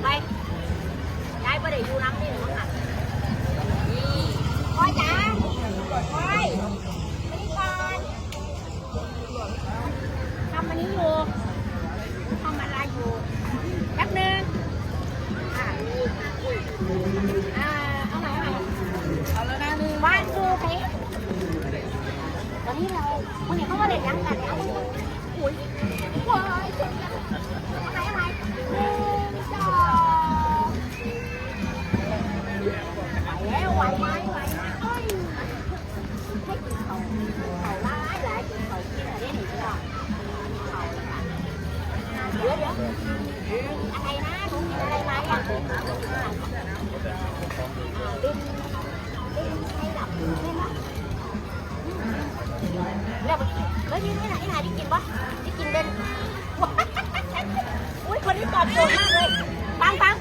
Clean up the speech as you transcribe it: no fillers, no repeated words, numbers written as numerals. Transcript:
ไปยายไม่ได้อยู่น้ำนี่มั้งค่ะนี่พ่อจ๋าพ่อยไม่ได้ก่อนทำอันนี้อยู่ทำอะไรอยู่แป๊บนึงเอาไหนเอาแล้วนะนี่บ้านดูเพชรตอนนี้เราวันนี้เขามาเล่นยังกันเนี่ยอุ้ยว้ายเจ๋งจังอะไรจอแล้วไหวไหมเอ้ยให้กินเขาร้ายหลายกินเขาที่ไหนได้หนิจ๊ะเขาเดี๋ยวอะไรนะหนูกินอะไรไหมอ่ะลิ้นให้หลับใช่ไหมแล้วนี่ไหนได้กินปะได้กินเป็นอุ้ยคนนี้ตอบโจทย์มากเลยปัง